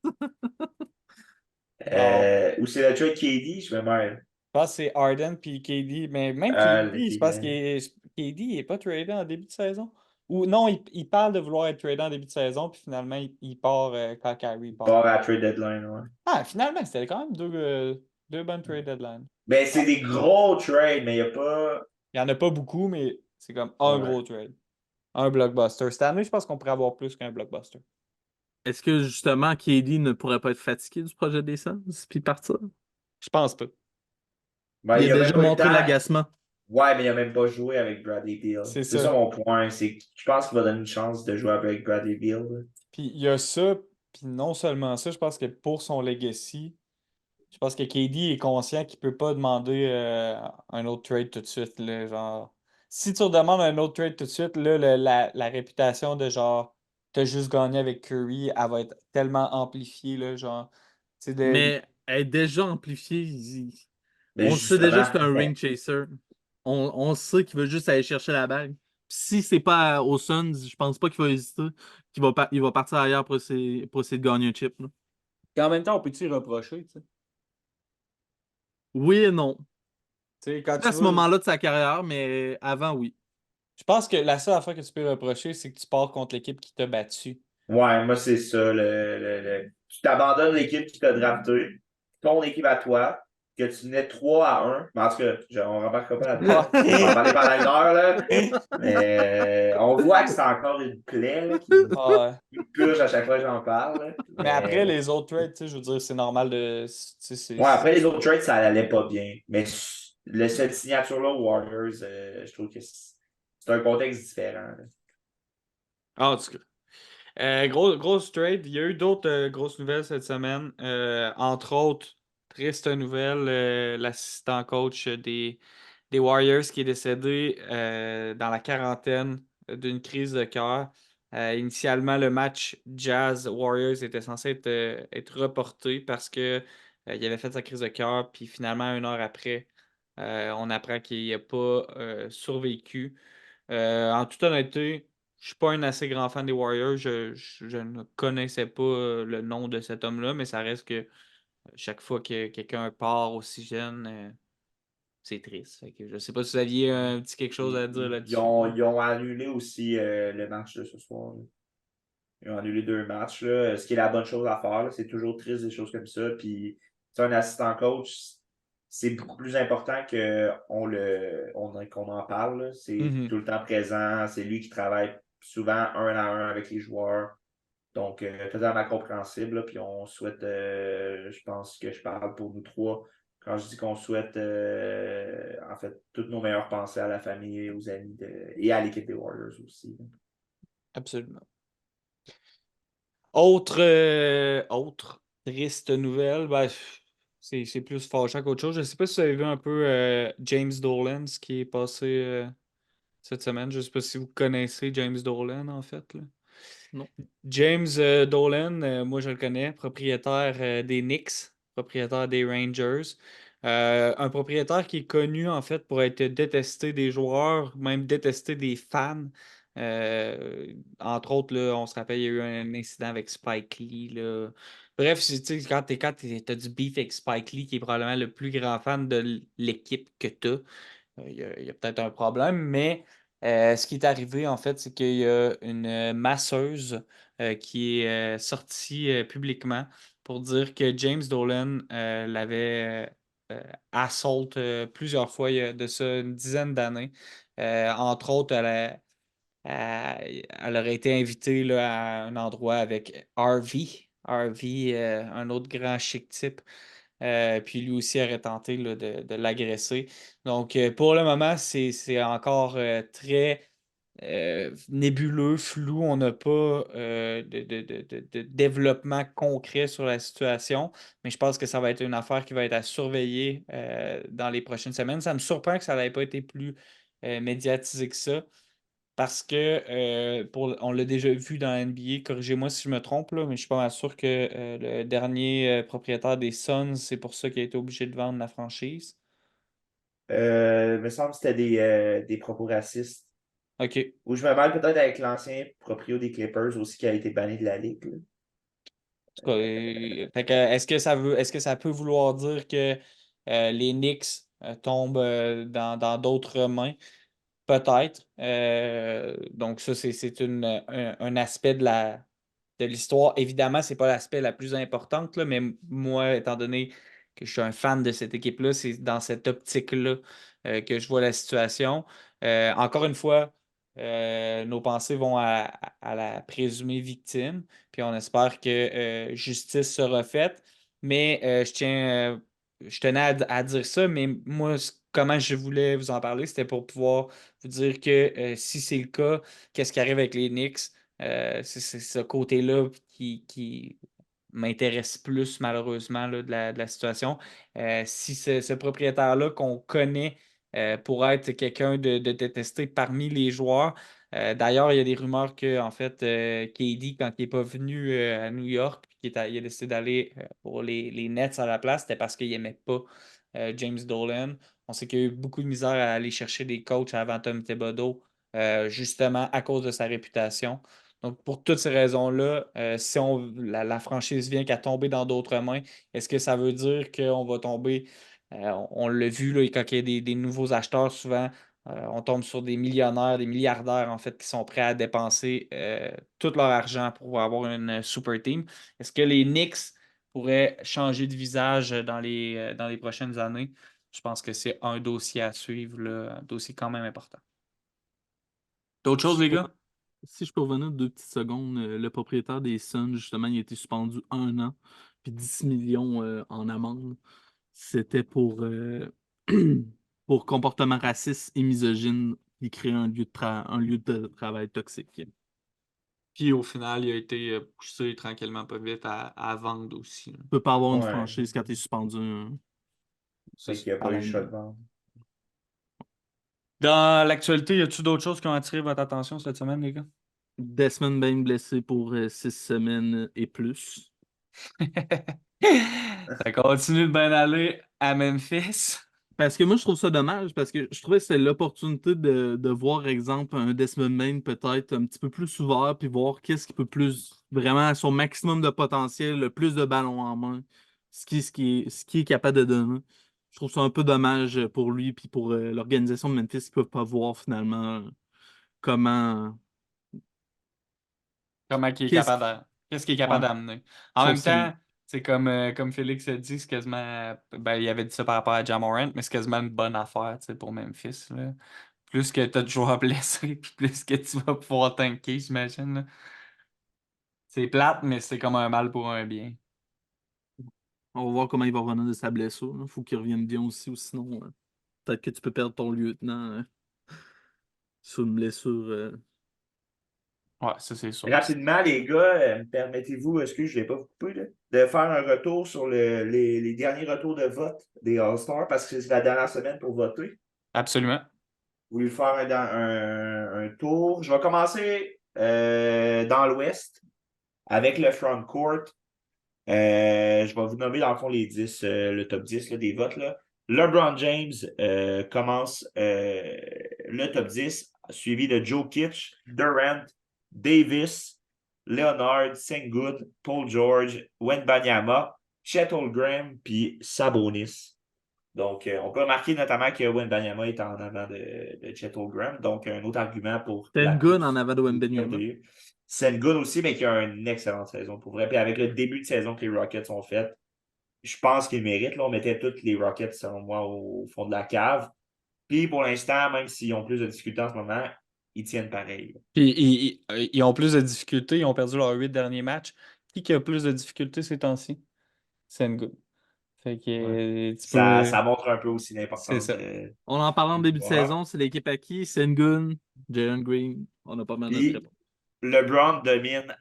[SPEAKER 1] Non.
[SPEAKER 2] Ou c'est le trade KD, je me mêle.
[SPEAKER 1] Je pense que c'est Arden puis KD. Mais même
[SPEAKER 2] Le
[SPEAKER 1] KD, je pense KD n'est pas tradé en début de saison. Ou non, il parle de vouloir être tradé en début de saison, puis finalement, il part quand Kyrie part.
[SPEAKER 2] Part à la trade deadline, ouais.
[SPEAKER 1] Ah, finalement, c'était quand même deux bonnes trade deadlines.
[SPEAKER 2] Ben, c'est
[SPEAKER 1] Ah,
[SPEAKER 2] des gros trades, mais il n'y a pas.
[SPEAKER 1] il n'y en a pas beaucoup, mais c'est comme un
[SPEAKER 2] Ouais.
[SPEAKER 1] gros trade. Un blockbuster. Cette année, je pense qu'on pourrait avoir plus qu'un blockbuster.
[SPEAKER 3] Est-ce que justement KD ne pourrait pas être fatigué du projet des Suns puis partir?
[SPEAKER 1] Je pense pas.
[SPEAKER 2] Ben,
[SPEAKER 3] Il
[SPEAKER 2] il
[SPEAKER 3] a
[SPEAKER 2] n'a même
[SPEAKER 3] déjà
[SPEAKER 2] pas eu le
[SPEAKER 3] montré
[SPEAKER 2] temps.
[SPEAKER 3] l'agacement.
[SPEAKER 2] Ouais, mais il n'a même pas joué avec Bradley Beal.
[SPEAKER 1] C'est
[SPEAKER 2] C'est ça
[SPEAKER 1] ça.
[SPEAKER 2] mon point. C'est que je pense qu'il va donner une chance de jouer avec Bradley Beal, là.
[SPEAKER 1] Puis il y a ça, puis non seulement ça, je pense que pour son legacy, je pense que KD est conscient qu'il peut pas demander un autre trade tout de suite, là, genre, si tu redemandes un autre trade tout de suite, là, la réputation de genre, t'as juste gagné avec Curry, elle va être tellement amplifiée, là, genre, tu sais,
[SPEAKER 3] Mais elle est déjà amplifiée.
[SPEAKER 2] Mais
[SPEAKER 3] On le sait déjà,
[SPEAKER 2] justement,
[SPEAKER 3] c'est un ring chaser. on sait qu'il veut juste aller chercher la bague. Puis si c'est pas aux Suns, je pense pas qu'il va hésiter, il va partir ailleurs pour essayer de gagner un chip, là.
[SPEAKER 1] Et en même temps, on peut-tu y reprocher, tu sais?
[SPEAKER 3] Oui et non.
[SPEAKER 1] Tu sais, quand
[SPEAKER 3] Pas
[SPEAKER 1] tu
[SPEAKER 3] à ce
[SPEAKER 1] veux.
[SPEAKER 3] moment-là de sa carrière, mais avant, oui.
[SPEAKER 1] Je pense que la seule affaire que tu peux reprocher, c'est que tu pars contre l'équipe qui t'a battu.
[SPEAKER 2] Ouais, moi, c'est ça. Tu t'abandonnes l'équipe qui t'a drafté, ton équipe à toi, que tu venais 3-1. Mais en tout cas, on ne remarquera pas là-dedans. On va en parler pendant 1 heure, là. Mais on voit que c'est encore une plaie là,
[SPEAKER 1] Ouais.
[SPEAKER 2] qui me purge à chaque fois que j'en parle. Là.
[SPEAKER 1] Mais après,
[SPEAKER 2] Mais
[SPEAKER 1] les autres trades, tu sais, je veux dire, c'est normal de. Tu sais,
[SPEAKER 2] ouais, après les autres trades, ça allait pas bien. Mais cette signature-là, Warriors, je trouve que c'est un contexte différent. Là.
[SPEAKER 1] Ah, en tout cas. Grosse trade. Il y a eu d'autres grosses nouvelles cette semaine. Entre autres, triste nouvelle, l'assistant coach des Warriors qui est décédé dans la quarantaine d'une crise de cœur. Initialement, le match Jazz-Warriors était censé être reporté parce que il avait fait sa crise de cœur, puis finalement, 1 heure après, on apprend qu'il n'a pas survécu. En toute honnêteté, je suis pas un assez grand fan des Warriors. Je ne connaissais pas le nom de cet homme-là, mais ça reste que chaque fois que quelqu'un part aussi jeune, c'est triste. Fait que je sais pas si vous aviez un petit quelque chose à dire là-dessus.
[SPEAKER 2] Ils ont annulé aussi le match de ce soir. Là. Ils ont annulé 2 matchs, là, ce qui est la bonne chose à faire. Là. C'est toujours triste des choses comme ça. Puis, c'est un assistant coach, c'est beaucoup plus important qu'on en parle. Là. C'est
[SPEAKER 1] Mhm.
[SPEAKER 2] tout le temps présent. C'est lui qui travaille souvent 1 à 1 avec les joueurs. Donc, totalement compréhensible. Là. Puis, on souhaite, je pense que je parle pour nous trois, quand je dis qu'on souhaite, en fait, toutes nos meilleures pensées à la famille et aux amis et à l'équipe des Warriors aussi. Là.
[SPEAKER 1] Absolument. Autre triste nouvelle, ben, c'est plus fâchant qu'autre chose. Je sais pas si vous avez vu un peu James Dolan, ce qui est passé cette semaine. Je sais pas si vous connaissez James Dolan, en fait, là.
[SPEAKER 3] Non.
[SPEAKER 1] James Dolan, moi je le connais, propriétaire des Knicks, propriétaire des Rangers. Un propriétaire qui est connu en fait pour être détesté des joueurs, même détesté des fans. Entre autres, là, on se rappelle, il y a eu un incident avec Spike Lee. Là. Bref, tu sais, quand t'as du beef avec Spike Lee, qui est probablement le plus grand fan de l'équipe que tu as, il y a peut-être un problème, mais ce qui est arrivé, en fait, c'est qu'il y a une masseuse qui est sortie publiquement pour dire que James Dolan l'avait assault plusieurs fois il y a de ça une dizaine d'années. Entre autres, elle aurait été invitée là, à un endroit avec Harvey. Harvey, un autre grand chic type. Puis lui aussi aurait tenté là, de l'agresser. Donc, pour le moment, c'est encore très nébuleux, flou. On n'a pas de développement concret sur la situation, mais je pense que ça va être une affaire qui va être à surveiller dans les prochaines semaines. Ça me surprend que ça n'ait pas été plus médiatisé que ça. Parce que on l'a déjà vu dans la NBA, corrigez-moi si je me trompe, là, mais je suis pas mal sûr que le dernier propriétaire des Suns, c'est pour ça qu'il a été obligé de vendre la franchise.
[SPEAKER 2] Il me semble que c'était des propos racistes.
[SPEAKER 1] OK.
[SPEAKER 2] Ou je me mêle peut-être avec l'ancien proprio des Clippers aussi qui a été banni de la ligue. Là.
[SPEAKER 1] En tout cas, fait que, est-ce que ça peut vouloir dire que les Knicks tombent dans d'autres mains? Peut-être. Donc, ça, c'est un aspect de l'histoire. Évidemment, c'est pas l'aspect la plus importante, là, mais moi, étant donné que je suis un fan de cette équipe-là, c'est dans cette optique-là que je vois la situation. Encore une fois, nos pensées vont à la présumée victime, puis on espère que justice sera faite. Mais je tenais à dire ça, mais moi, comment je voulais vous en parler, c'était pour pouvoir vous dire que si c'est le cas, qu'est-ce qui arrive avec les Knicks? C'est ce côté-là qui m'intéresse plus, malheureusement, là, de la situation. Si ce propriétaire-là qu'on connaît pour être quelqu'un de détesté parmi les joueurs, d'ailleurs, il y a des rumeurs que, en fait, KD, quand il n'est pas venu à New York, il a décidé d'aller pour les Nets à la place, c'était parce qu'il n'aimait pas James Dolan. On sait qu'il y a eu beaucoup de misère à aller chercher des coachs avant Tom Thibodeau, justement à cause de sa réputation. Donc, pour toutes ces raisons-là, si la franchise vient qu'à tomber dans d'autres mains, est-ce que ça veut dire qu'on va tomber, on l'a vu là, quand il y a des nouveaux acheteurs, souvent, on tombe sur des millionnaires, des milliardaires, en fait, qui sont prêts à dépenser tout leur argent pour avoir une super team. Est-ce que les Knicks pourraient changer de visage dans les prochaines années? Je pense que c'est un dossier à suivre, là, un dossier quand même important. D'autres choses,
[SPEAKER 3] Si je
[SPEAKER 1] les
[SPEAKER 3] peux,
[SPEAKER 1] gars?
[SPEAKER 3] si je peux revenir 2 petites secondes, le propriétaire des Suns, justement, il a été suspendu 1 an, puis 10 millions en amende. C'était pour comportement raciste et misogyne, qui crée un lieu de travail toxique.
[SPEAKER 1] Puis au final, il a été poussé tranquillement pas vite à vendre aussi, là.
[SPEAKER 3] Tu peux pas avoir une
[SPEAKER 2] Ouais.
[SPEAKER 3] franchise quand tu es suspendu
[SPEAKER 1] Ça,
[SPEAKER 2] Fait qu'il n'y a
[SPEAKER 3] à
[SPEAKER 2] pas eu
[SPEAKER 3] la
[SPEAKER 2] le shot
[SPEAKER 3] NBA.
[SPEAKER 2] de vente.
[SPEAKER 1] dans l'actualité, y a-t-il d'autres choses qui ont attiré votre attention cette semaine, les gars?
[SPEAKER 3] Desmond Bain blessé pour 6 semaines et plus.
[SPEAKER 1] Ça continue de bien aller à Memphis.
[SPEAKER 3] Parce que moi, je trouve ça dommage, parce que je trouvais que c'est l'opportunité de voir, exemple, un Desmond Bain peut-être un petit peu plus ouvert, puis voir qu'est-ce qui peut plus, vraiment, à son maximum de potentiel, le plus de ballons en main, ce qui est capable de donner. Je trouve ça un peu dommage pour lui, puis pour l'organisation de Memphis, qui ne peuvent pas voir finalement comment.
[SPEAKER 1] Comment il est
[SPEAKER 3] Qu'est-ce
[SPEAKER 1] capable
[SPEAKER 3] qui.
[SPEAKER 1] qu'est-ce qu'il est
[SPEAKER 3] Ouais,
[SPEAKER 1] capable d'amener. En
[SPEAKER 3] son
[SPEAKER 1] même temps,
[SPEAKER 3] style.
[SPEAKER 1] c'est comme Félix a dit, c'est quasiment. Ben, il avait dit ça par rapport à Ja Morant, mais c'est quasiment une bonne affaire, tu sais, pour Memphis, là. Plus que tu as de joueurs blessés, puis plus que tu vas pouvoir tanker, j'imagine, là. C'est plate, mais c'est comme un mal pour un bien.
[SPEAKER 3] On va voir comment il va revenir de sa blessure. Il faut qu'il revienne bien aussi, ou sinon, peut-être que tu peux perdre ton lieutenant sur une blessure.
[SPEAKER 1] Ouais, ça c'est sûr aussi.
[SPEAKER 2] Rapidement, les gars, permettez-vous, excusez, je ne vais pas vous couper, là, de faire un retour sur les derniers retours de vote des All-Stars parce que c'est la dernière semaine pour voter.
[SPEAKER 1] Absolument.
[SPEAKER 2] Vous voulez faire un tour? Je vais commencer dans l'Ouest avec le front court. Je vais vous nommer dans le fond les 10, le top 10 là, des votes. Là. LeBron James commence le top 10, suivi de Joe Kitch, Durant, Davis, Leonard, Sengun, Paul George, Wembanyama, Chet Holmgren, puis Sabonis. Donc, on peut remarquer notamment que Wembanyama est en avant de Chet Holmgren. Donc, un autre argument pour la
[SPEAKER 3] Tengun en
[SPEAKER 2] course.
[SPEAKER 3] avant de Wembanyama.
[SPEAKER 2] Sengun aussi, mais qui a une excellente saison pour vrai. Puis avec le début de saison que les Rockets ont fait, je pense qu'ils méritent. Là, on mettait toutes les Rockets, selon moi, au fond de la cave. Puis pour l'instant, même s'ils ont plus de difficultés en ce moment, ils tiennent pareil.
[SPEAKER 1] Puis ils ont plus de difficultés, ils ont perdu leurs 8 derniers matchs. Qui a plus de difficultés ces temps-ci? Sengun. Fait que
[SPEAKER 2] Ouais.
[SPEAKER 1] tu peux.
[SPEAKER 2] Ça montre un peu aussi
[SPEAKER 1] C'est
[SPEAKER 2] l'importance
[SPEAKER 1] ça.
[SPEAKER 3] On en parle en
[SPEAKER 2] du
[SPEAKER 3] début de
[SPEAKER 2] joueur.
[SPEAKER 3] saison, c'est l'équipe à qui? Sengun, Jalen Green. On a pas mal notre
[SPEAKER 2] Puis
[SPEAKER 3] réponse.
[SPEAKER 2] LeBron domine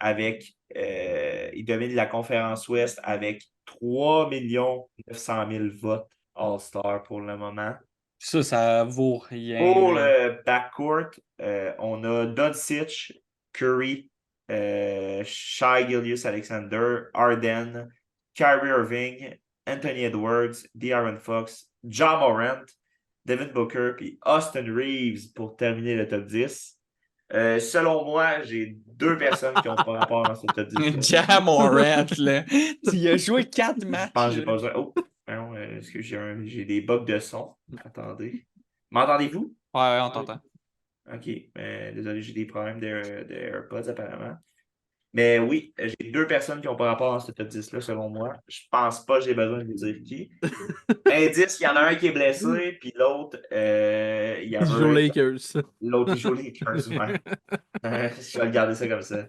[SPEAKER 2] il domine la conférence Ouest avec 3 900 000 votes All-Star pour le moment.
[SPEAKER 1] Ça vaut rien,
[SPEAKER 2] Pour
[SPEAKER 1] là.
[SPEAKER 2] le backcourt, on a Doncic, Curry, Shai Gilgeous-Alexander, Harden, Kyrie Irving, Anthony Edwards, De'Aaron Fox, Ja Morant, Devin Booker puis Austin Reeves pour terminer le top 10. Selon moi, j'ai 2 personnes qui n'ont pas rapport dans ce top 10-là.
[SPEAKER 1] Ja Morant, là. Il a joué 4
[SPEAKER 2] Je
[SPEAKER 1] matchs,
[SPEAKER 2] pense que j'ai
[SPEAKER 1] là.
[SPEAKER 2] pas besoin. Oh, pardon, excuse, j'ai des bugs de son. Attendez. M'entendez-vous?
[SPEAKER 1] Ouais, ouais, on t'entend.
[SPEAKER 2] OK. Désolé, j'ai des problèmes de AirPods apparemment. Mais oui, j'ai 2 personnes qui n'ont pas rapport dans ce top 10-là, selon moi. Je pense pas que j'ai besoin de vous dire qui. Indice, il y en a un qui est blessé, puis l'autre, il y a
[SPEAKER 3] Il joue aux
[SPEAKER 2] un.
[SPEAKER 3] Lakers.
[SPEAKER 2] L'autre, il joue les Lakers, ouais. Je vais regarder ça comme ça.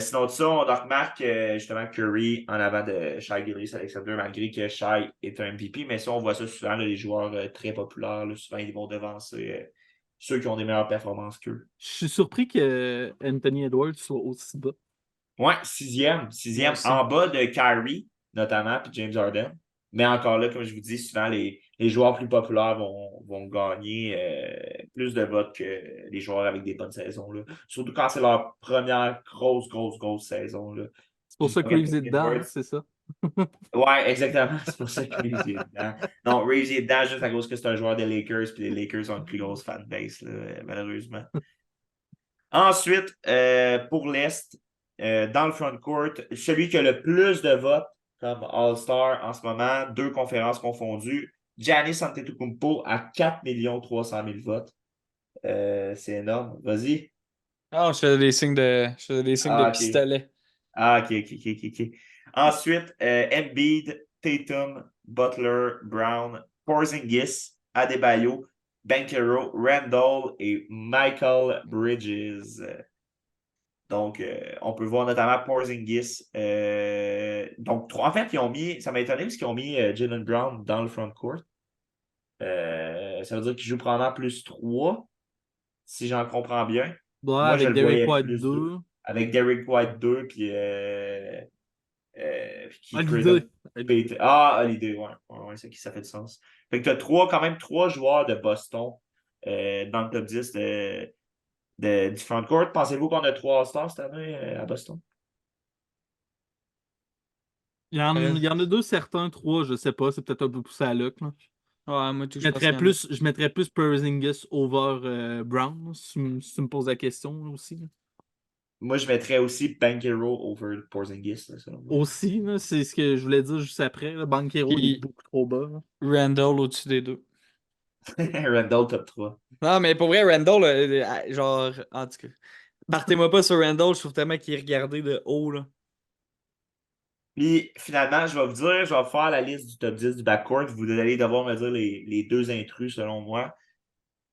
[SPEAKER 2] Sinon de ça, on remarque justement Curry en avant de Shai Gilgeous-Alexander, malgré que Shai est un MVP, mais ça, on voit ça souvent, là, les joueurs très populaires, là, souvent, ils vont devancer ceux qui ont des meilleures performances qu'eux.
[SPEAKER 3] Je suis surpris que Anthony Edwards soit aussi bas.
[SPEAKER 2] Ouais, sixième.
[SPEAKER 1] Moi
[SPEAKER 2] Sixième
[SPEAKER 1] aussi.
[SPEAKER 2] en bas de Kyrie, notamment, puis James Harden. Mais encore là, comme je vous dis, souvent, les joueurs plus populaires vont gagner plus de votes que les joueurs avec des bonnes saisons. Là. Surtout quand c'est leur première grosse saison. Là.
[SPEAKER 3] C'est pour
[SPEAKER 2] Je
[SPEAKER 3] ça que
[SPEAKER 2] dirais
[SPEAKER 3] Reeves est
[SPEAKER 2] qu'Anthony
[SPEAKER 3] dedans,
[SPEAKER 2] Edwards,
[SPEAKER 3] hein, c'est ça?
[SPEAKER 2] Ouais, exactement. C'est pour ça que Reeves est dedans. Non, Reeves est dedans juste à cause que c'est un joueur des Lakers, puis les Lakers ont une plus grosse fanbase, là, malheureusement. Ensuite, pour l'Est, dans le front court, celui qui a le plus de votes comme All-Star en ce moment, 2 conférences confondues, Giannis Antetokounmpo à 4 300 000 votes. C'est énorme. Vas-y.
[SPEAKER 1] Ah, je faisais des signes de
[SPEAKER 2] Ah, ok.
[SPEAKER 1] pistolet.
[SPEAKER 2] Ah, ok, ok, ok, ok. Ensuite, Embiid, Tatum, Butler, Brown, Porzingis, Adebayo, Banchero, Randall et Michael Bridges. Donc, on peut voir notamment Porzingis. Donc, en fait, ils ont mis, ça m'a étonné parce qu'ils ont mis Jalen Brown dans le front court. Ça veut dire qu'il joue probablement plus 3, si j'en comprends bien.
[SPEAKER 3] Ouais,
[SPEAKER 2] Moi, je
[SPEAKER 3] avec
[SPEAKER 2] le
[SPEAKER 3] Derek
[SPEAKER 2] voyais
[SPEAKER 3] White
[SPEAKER 2] plus 2,
[SPEAKER 3] 2.
[SPEAKER 2] avec Derrick White 2, puis qui
[SPEAKER 3] Holiday.
[SPEAKER 2] présente. Ah, Holiday, ouais. Ouais, ça fait du sens. Fait que tu as quand même 3 joueurs de Boston dans le top 10 du front court. Pensez-vous qu'on a 3 All-Stars cette année à Boston?
[SPEAKER 3] Il y en a deux certains, trois, je sais pas, c'est peut-être un peu poussé à Luc, là.
[SPEAKER 1] Ouais, moi, tout, je pense qu'il y en a.
[SPEAKER 3] Je mettrais plus Porzingis over Brown, si tu me poses la question là, aussi. Là.
[SPEAKER 2] Moi, je mettrais aussi Banchero over Porzingis, là, selon moi.
[SPEAKER 3] Aussi, là, c'est ce que je voulais dire juste après. Là. Banchero, il est
[SPEAKER 1] Puis
[SPEAKER 3] beaucoup trop bas. Là.
[SPEAKER 1] Randall au-dessus des deux.
[SPEAKER 2] Randall top 3.
[SPEAKER 1] Non, mais pour vrai, Randall, genre, en tout cas, partez-moi pas sur Randall, je trouve tellement qu'il est regardé de haut, là.
[SPEAKER 2] Puis finalement, je vais vous dire, je vais faire la liste du top 10 du backcourt. Vous allez devoir me dire les 2 intrus selon moi.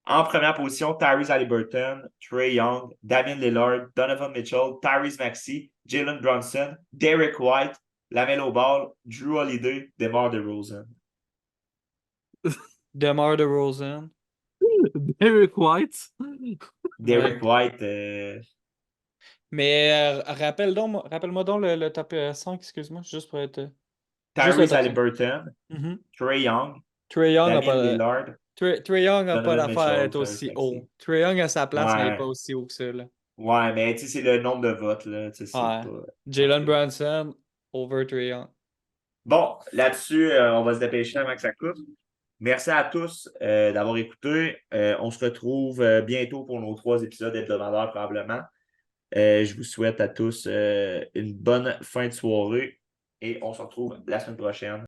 [SPEAKER 2] En première position, Tyrese Haliburton, Trae Young, Damian Lillard, Donovan Mitchell, Tyrese Maxey, Jalen Brunson, Derek White, LaMelo Ball, Drew Holiday, DeMar DeRozan.
[SPEAKER 1] DeMar DeRozan.
[SPEAKER 3] Derek White.
[SPEAKER 2] Derek
[SPEAKER 1] Ouais.
[SPEAKER 2] White,
[SPEAKER 1] Mais rappelle-moi donc le top 5, excuse-moi, juste pour être. Juste le
[SPEAKER 2] Tyrese
[SPEAKER 1] top 5.
[SPEAKER 2] Haliburton,
[SPEAKER 1] Mhm.
[SPEAKER 2] Trae Young,
[SPEAKER 1] Trae Young a
[SPEAKER 2] Damian
[SPEAKER 1] pas.
[SPEAKER 2] Lillard,
[SPEAKER 1] Trae Young a pas
[SPEAKER 2] Donovan
[SPEAKER 1] d'affaire à
[SPEAKER 2] Mitchell,
[SPEAKER 1] être
[SPEAKER 2] Tyrese
[SPEAKER 1] aussi haut.
[SPEAKER 2] Maxey.
[SPEAKER 1] Trae Young a sa place, mais il n'est pas
[SPEAKER 2] Ouais,
[SPEAKER 1] aussi haut que ça, là.
[SPEAKER 2] ouais, mais tu sais, c'est le nombre de votes, là. Tu sais, c'est
[SPEAKER 1] Ouais.
[SPEAKER 2] pas. En tout
[SPEAKER 1] Jalen
[SPEAKER 2] cas.
[SPEAKER 1] Brunson over Trae Young.
[SPEAKER 2] Bon, là-dessus, on va se dépêcher avant que ça coupe. Merci à tous d'avoir écouté. On se retrouve bientôt pour nos 3 épisodes hebdomadaires, probablement. Je vous souhaite à tous une bonne fin de soirée et on se retrouve la semaine prochaine.